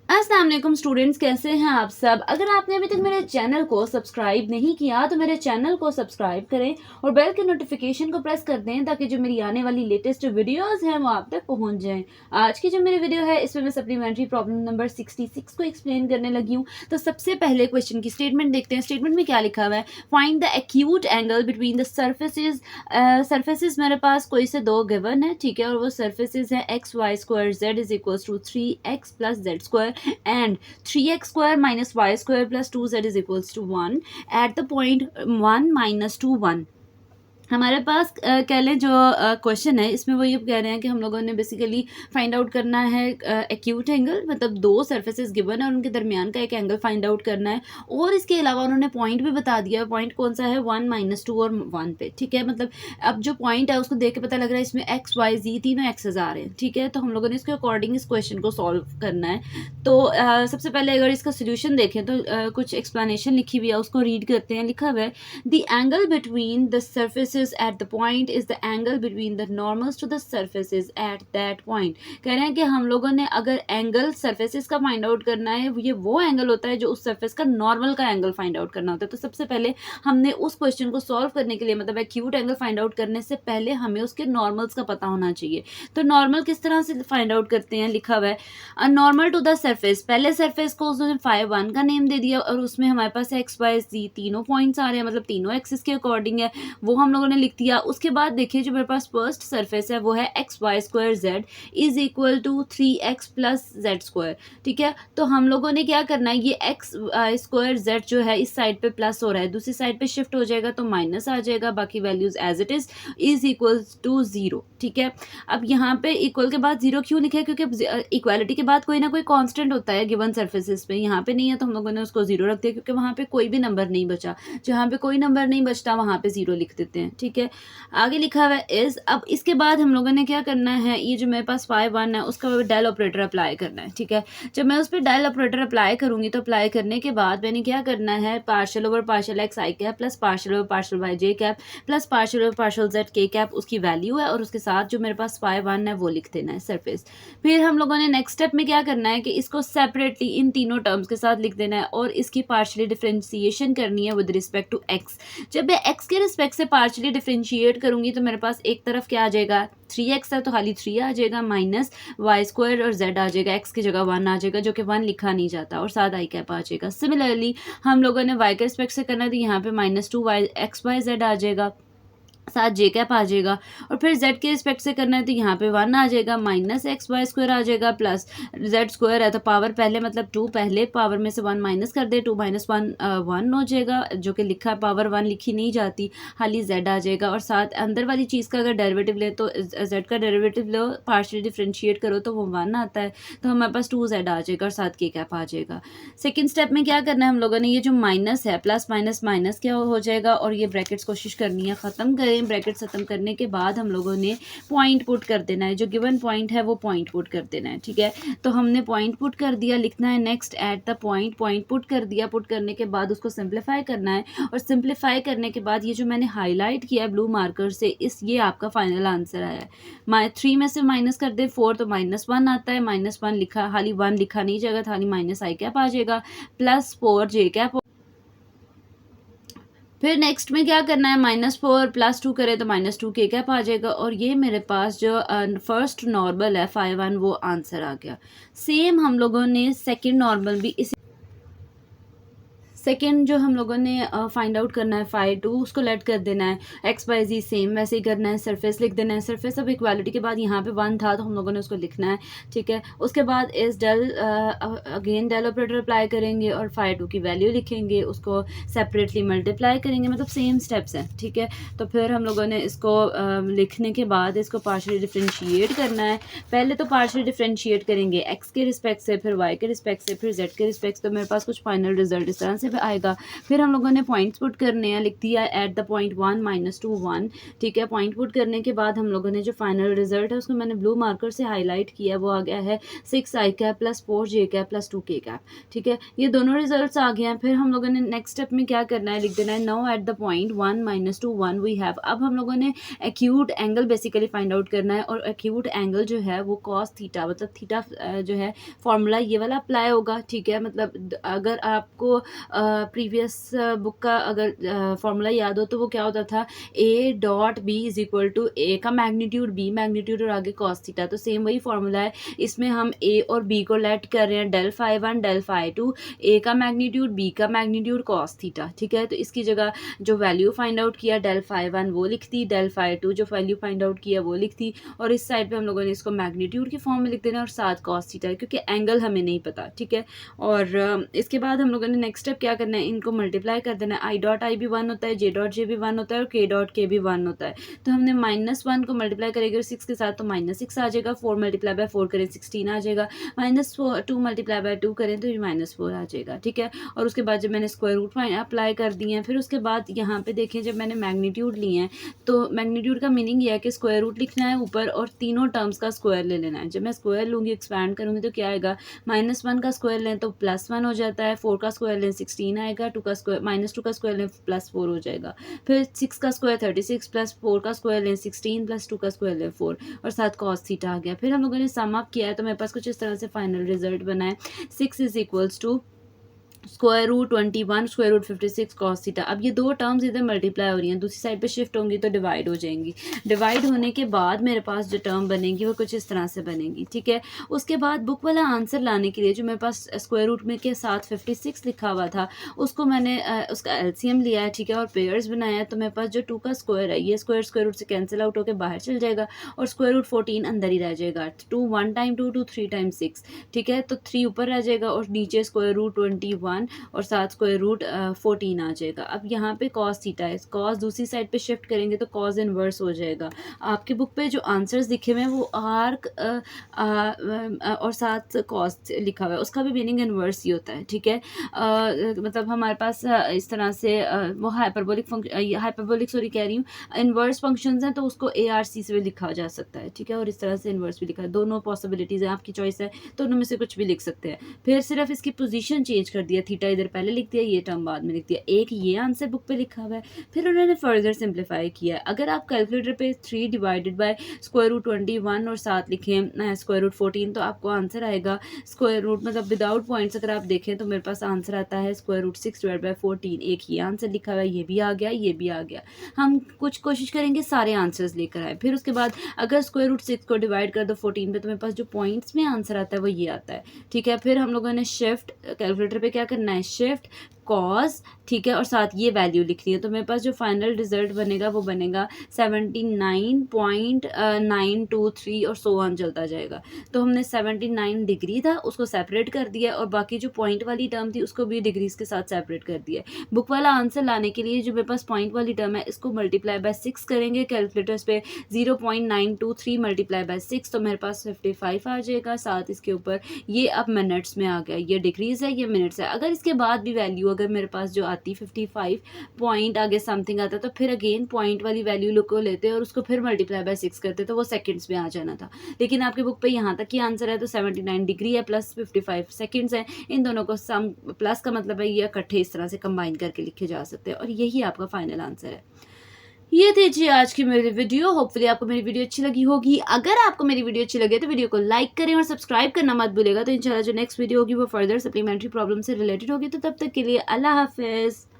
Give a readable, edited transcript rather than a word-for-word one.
अस्सलाम वालेकुम स्टूडेंट्स, कैसे हैं आप सब। अगर आपने अभी तक मेरे चैनल को सब्सक्राइब नहीं किया तो मेरे चैनल को सब्सक्राइब करें और बेल के नोटिफिकेशन को प्रेस कर दें ताकि जो मेरी आने वाली लेटेस्ट वीडियोस हैं वो आप तक पहुंच जाएं। आज की जो मेरी वीडियो है इसमें मैं सप्लीमेंट्री प्रॉब्लम नंबर 66 को एक्सप्लेन करने लगी हूँ। तो सबसे पहले क्वेश्चन की स्टेटमेंट देखते हैं। स्टेटमेंट में क्या लिखा हुआ है, find the acute angle between the surfaces. Surfaces मेरे पास कोई से दो गिवन है, ठीक है, और वो सर्फेसिस है x y square z is equal to 3x plus z square and 3x square minus y square plus 2z is equals to 1 at the point 1 minus 2 1। हमारे पास कह लें जो क्वेश्चन है इसमें वो ये कह रहे हैं कि हम लोगों ने बेसिकली फाइंड आउट करना है एक्यूट एंगल, मतलब दो सरफेसेस गिवन है और उनके दरमियान का एक एंगल फाइंड आउट करना है। और इसके अलावा उन्होंने पॉइंट भी बता दिया है। पॉइंट कौन सा है, 1 माइनस 2 और 1 पे, ठीक है। मतलब अब जो पॉइंट है उसको देख के पता लग रहा है इसमें एक्स वाई जी तीनों एक्सेस आ रहे हैं, ठीक है। तो हम लोगों ने इसके अकॉर्डिंग इस क्वेश्चन को सॉल्व करना है। तो सबसे पहले अगर इसका सोल्यूशन देखें तो कुछ एक्सप्लेनेशन लिखी हुई है, उसको रीड करते हैं। लिखा हुआ है the angle between the surfaces at the point is the angle between the normals to the surfaces at that point। कह रहे हैं कि हम लोगों ने अगर एंगल सर्फेसिस का फाइंड आउट करना है, ये वो एंगल होता है जो उस सर्फेस का नॉर्मल का एंगल फाइंड आउट करना होता है। तो सबसे पहले हमने उस क्वेश्चन को सॉल्व करने के लिए, मतलब एक्यूट एंगल फाइंड आउट करने से पहले हमें उसके नॉर्मल्स का पता होना चाहिए। तो नॉर्मल किस तरह से फाइंड आउट करते हैं, लिखा हुआ है नॉर्मल टू द सर्फेस। पहले सर्फेस को उसने 5 1 का नेम दे दिया और उसमें हमारे पास एक्स वाई जी तीनों पॉइंट्स आ रहे हैं, मतलब तीनों एक्सिस के अकॉर्डिंग है, वो हम लोगों ने लिख दिया। उसके बाद देखिए जो मेरे पास फर्स्ट सरफेस है वो है x y square z is equal to 3x plus z square, ठीक है। तो हम लोगों ने क्या करना है, ये एक्स स्क्वायर जेड जो है इस साइड पे प्लस हो रहा है, दूसरी साइड पे शिफ्ट हो जाएगा तो माइनस आ जाएगा, बाकी values as it is equal to 0, ठीक है। अब यहाँ पे इक्वल के बाद 0 क्यों लिखा है, क्योंकि इक्वालिटी के बाद कोई ना कोई कांस्टेंट होता है गिवन सर्फेसिस पे। यहाँ पे नहीं है तो हम लोगों ने उसको 0 रख दिया, क्योंकि वहाँ पे कोई भी नंबर नहीं बचा। जहाँ पे कोई नंबर नहीं बचता वहाँ पे 0 लिख देते हैं, ठीक है। आगे लिखा हुआ है इज। अब इसके बाद हम लोगों ने क्या करना है, ये जो मेरे पास 5 1 है उसका डेल ऑपरेटर अप्लाई करना है, ठीक है। जब मैं उस पर डेल ऑपरेटर अप्लाई करूंगी तो अप्लाई करने के बाद मैंने क्या करना है, partial over partial x i cap plus partial over partial y j cap plus partial over partial z k cap उसकी वैल्यू है, और उसके साथ जो मेरे पास 5 1 है वो लिख देना है सरफेस। फिर हम लोगों ने नेक्स्ट स्टेप में क्या करना है कि इसको सेपरेटली इन तीनों टर्म्स के साथ लिख देना है और इसकी पार्शियली डिफरेंशिएशन करनी है विद रिस्पेक्ट टू एक्स। जब मैं एक्स के रिस्पेक्ट से पार्शियली डिफरेंशिएट करूंगी तो मेरे पास एक तरफ क्या आ जाएगा, 3x है तो खाली 3 आ जाएगा, माइनस वाई स्क्वायर और z आ जाएगा, x की जगह 1 आ जाएगा, जो कि 1 लिखा नहीं जाता, और साथ आई कैप आ जाएगा। सिमिलरली हम लोगों ने y के रिस्पेक्ट से करना है तो यहाँ पे -2 y x y z आ जाएगा, साथ जे कैप आ जाएगा। और फिर z के रिस्पेक्ट से करना है तो यहाँ पे 1 आ जाएगा, माइनस एक्स वाई स्क्वायर आ जाएगा, प्लस z स्क्वायर है तो पावर पहले मतलब 2 पहले पावर में से 1 माइनस कर दे, 2 माइनस 1 1 हो जाएगा, जो कि लिखा पावर 1 लिखी नहीं जाती, खाली z आ जाएगा। और साथ अंदर वाली चीज़ का अगर डेरिवेटिव ले तो z का डेरिवेटिव लो, पार्शियली डिफरेंशिएट करो तो वो 1 आता है, तो हमारे पास 2z आ जाएगा और साथ के कैप आ जाएगा। सेकेंड स्टेप में क्या करना है हम लोगों ने, ये जो माइनस है प्लस माइनस माइनस क्या हो जाएगा, और ये ब्रैकेट्स कोशिश करनी है ख़त्म करें। ब्रैकेट्स खत्म करने के बाद हम लोगों ने पॉइंट पुट कर देना है, जो गिवन पॉइंट है वो पॉइंट पुट कर देना है, ठीक है। तो हमने पॉइंट पुट कर दिया, लिखना है next eight the point. Point put कर दिया, पुट करने के बाद उसको सिंप्लीफाई करना है, और सिंप्लीफाई करने के बाद ये जो मैंने हाईलाइट किया है ब्लू मार्कर से, ये आपका फाइनल आंसर आया है। 3 में से माइनस कर दे 4 तो -1 आता है, -1 लिखा, खाली 1 लिखा नहीं जाएगा, खाली माइनस आई कैप आ जाएगा, प्लस 4 जे कैप। फिर नेक्स्ट में क्या करना है, -4 प्लस 2 करें तो -2 के कैप आ जाएगा, और ये मेरे पास जो फर्स्ट नॉर्मल है 5 1 वो आंसर आ गया। सेम हम लोगों ने सेकंड नॉर्मल भी इसी सेकेंड जो हम लोगों ने फाइंड आउट करना है 5 2, उसको लेट कर देना है, एक्स वाई जी सेम वैसे ही करना है, सरफेस लिख देना है। सरफेस अब इक्वालिटी के बाद यहाँ पे 1 था तो हम लोगों ने उसको लिखना है, ठीक है। उसके बाद इस del again del operator apply करेंगे और 5 2 की वैल्यू लिखेंगे, उसको सेपरेटली मल्टीप्लाई करेंगे, मतलब सेम स्टेप्स हैं, ठीक है। तो फिर हम लोगों ने इसको लिखने के बाद इसको पार्शियली डिफरेंशिएट करना है। पहले तो पार्शियली डिफरेंशिएट करेंगे एक्स के रिस्पेक्ट से, फिर वाई के रिस्पेक्ट से, फिर जेड के रिस्पेक्ट से, तो मेरे पास कुछ फाइनल रिजल्ट इस तरह से पे आएगा। फिर हम लोगों ने पॉइंट्स पुट करने हैं, लिख दिया एट द पॉइंट 1 -2 1, ठीक है। पॉइंट पुट करने के बाद हम लोगों ने जो फाइनल रिजल्ट है उसको मैंने ब्लू मार्कर से हाईलाइट किया, वो आ गया है 6 i cap plus 4 j cap plus 2 k cap, ठीक है। ये दोनों रिजल्ट्स आ गए हैं। फिर हम लोगों ने नेक्स्ट स्टेप में क्या करना है, लिख देना है now at the point 1 -2 1 we have. अब हम लोगों ने acute angle basically find out करना है, और एक्यूट एंगल जो है वो कॉस थीटा, मतलब थीटा जो है फॉर्मूला ये वाला अप्लाई होगा, ठीक है। मतलब अगर आपको प्रीवियस बुक का अगर फॉर्मूला याद हो तो वो क्या होता था, A dot B is equal to A का मैग्नीट्यूड बी मैग्नीट्यूड और आगे कॉस थीटा। तो सेम वही फॉर्मूला है, इसमें हम ए और बी को लेट कर रहे हैं, डेल फाई 1 डेल फाई 2, ए का मैग्नीट्यूड बी का मैग्नीट्यूड कॉस थीटा, ठीक है। तो इसकी जगह जो वैल्यू फाइंड आउट किया डेल फाई 1 वो लिख दी, डेल फाई 2 जो वैल्यू फाइंड आउट किया वो लिख दी, और इस साइड पे हम लोगों ने इसको मैग्नीट्यूड की फॉर्म में लिख देना और साथ कॉस थीटा, क्योंकि एंगल हमें नहीं पता, ठीक है। और इसके बाद हम लोगों ने नेक्स्ट स्टेप क्या करना है, इनको मल्टीप्लाई कर देना है। आई डॉट आई भी 1 होता है, जे डॉट जे भी 1 होता है, और के डॉट के भी 1 होता है। तो हमने -1 को मल्टीप्लाई करेंगे 6 के साथ तो -6 आ जाएगा, 4 मल्टीप्लाई बाय 4 करें 16 आ जाएगा, -2 मल्टीप्लाई बाय 2 करें तो -4 आ जाएगा, ठीक है। और उसके बाद जब मैंने स्क्वायर रूट अप्लाई कर दिए हैं, फिर उसके बाद यहाँ पे देखें जब मैंने मैग्नीट्यूड लिए हैं तो मैग्नीट्यूड का मीनिंग ये है कि स्क्वायर रूट लिखना है ऊपर और तीनों टर्म्स का स्क्वायर ले लेना है। जब मैं स्क्वायर लूँगी एक्सपैंड करूँगी तो क्या आएगा, -1 का स्क्वायर लें तो +1 हो जाता है, 4 का स्क्वायर लें 16 आएगा, -2 का स्क्वायर लें +4 हो जाएगा, फिर 6 का स्क्वायर 36 प्लस 4 का स्क्वायर लें 16 प्लस 2 का स्क्वायर लें 4 और साथ कॉस थीटा आ गया। फिर हम लोगों ने सम अप किया है तो मेरे पास कुछ इस तरह से फाइनल रिजल्ट बना है, 6 is equals to square root 21 square root 56 cos theta. अब ये दो टर्म्स इधर मल्टीप्लाई हो रही हैं, दूसरी साइड पे शिफ्ट होंगी तो डिवाइड हो जाएंगी। डिवाइड होने के बाद मेरे पास जो टर्म बनेगी वो कुछ इस तरह से बनेगी, ठीक है। उसके बाद बुक वाला आंसर लाने के लिए जो मेरे पास स्क्वायर रूट में के साथ 56 लिखा हुआ था उसको मैंने उसका एलसीएम लिया है, ठीक है, और पेयर्स बनाया है। तो मेरे पास जो 2 का स्क्वायर है ये स्क्वायर रूट से कैंसिल आउट होकर बाहर चल जाएगा और स्क्वायर रूट 14 अंदर ही रह जाएगा। 2 1 टाइम 2 2 3 टाइम 6, ठीक है। तो 3 ऊपर रह जाएगा और नीचे स्क्वायर रूट 21 और साथ स्क्वायर रूट 14 आ जाएगा। अब यहाँ पे कॉस थीटा है, कॉस दूसरी साइड पे शिफ्ट करेंगे तो कॉस इनवर्स हो जाएगा। आपके बुक पे जो आंसर्स लिखे हुए हैं वो आर्क और साथ कॉस लिखा हुआ है, उसका भी मीनिंग इनवर्स ही होता है, ठीक है। मतलब हमारे पास इस तरह से वो हाइपरबोलिक सॉरी कह रही हूँ, इनवर्स फंक्शंस हैं तो उसको ARC से भी लिखा जा सकता है, ठीक है, और इस तरह से इनवर्स भी लिखा है। दोनों पॉसिबिलिटीज़ हैं, आपकी चॉइस है, तो उनमें से कुछ भी लिख सकते हैं। फिर सिर्फ इसकी पोजीशन चेंज कर दिया, थीटा इधर पहले लिख दिया, ये टर्म बाद में लिख दिया। एक ये आंसर बुक पे लिखा हुआ है। फिर उन्होंने फर्दर सिंप्लीफाई किया। अगर आप कैलकुलेटर पे 3 डिवाइडेड बाय स्क्वायर रूट 21 और साथ लिखें स्क्वायर रूट 14 तो आपको आंसर आएगा स्क्वायर रूट मतलब विदाउट पॉइंट्स अगर आप देखें तो मेरे पास आंसर आता है स्क्वायर रूट 6 डिवाइड बाय 14। एक ये आंसर लिखा हुआ है, ये भी आ गया, ये भी आ गया। हम कुछ कोशिश करेंगे सारे आंसर्स लेकर आए। फिर उसके बाद अगर स्क्वायर रूट 6 को डिवाइड कर दो 14 पे तो मेरे पास जो पॉइंट्स में आंसर आता है वो ये आता है, ठीक है। फिर हम लोगों ने शिफ्ट कैलकुलेटर पे क्या करना है, शिफ्ट कॉस, ठीक है, और साथ ये वैल्यू लिखनी है। तो मेरे पास जो फाइनल रिजल्ट बनेगा वो बनेगा 79.923 और सो ऑन चलता जाएगा। तो हमने 79 डिग्री था उसको सेपरेट कर दिया और बाकी जो पॉइंट वाली टर्म थी उसको भी डिग्रीज के साथ सेपरेट कर दिया। बुक वाला आंसर लाने के लिए जो मेरे पास पॉइंट वाली टर्म है इसको मल्टीप्लाई बाय 6 करेंगे कैलकुलेटर्स पे, 0.923 मल्टीप्लाई बाय 6 तो मेरे पास 55 आ जाएगा। साथ इसके ऊपर ये अब मिनट्स में आ गया, ये डिग्रीज है ये मिनट्स है। अगर इसके बाद भी वैल्यू अगर मेरे पास जो आती 55 पॉइंट आगे समथिंग आता तो फिर अगेन पॉइंट वाली वैल्यू को लेते और उसको फिर मल्टीप्लाई बाय 6 करते तो वो सेकंड्स में आ जाना था। लेकिन आपके बुक पे यहाँ तक ही आंसर है तो 79 डिग्री है प्लस 55 सेकंड्स है। इन दोनों को सम प्लस का मतलब है ये इकट्ठे इस तरह से कंबाइन करके लिखे जा सकते हैं और यही आपका फाइनल आंसर है। ये थी जी आज की मेरी वीडियो। होपफुली आपको मेरी वीडियो अच्छी लगी होगी। अगर आपको मेरी वीडियो अच्छी लगे तो वीडियो को लाइक करें और सब्सक्राइब करना मत भूलेगा। तो इंशाल्लाह जो नेक्स्ट वीडियो होगी वो फर्दर सप्लीमेंट्री प्रॉब्लम से रिलेटेड होगी। तो तब तक के लिए अल्लाह हाफिज़।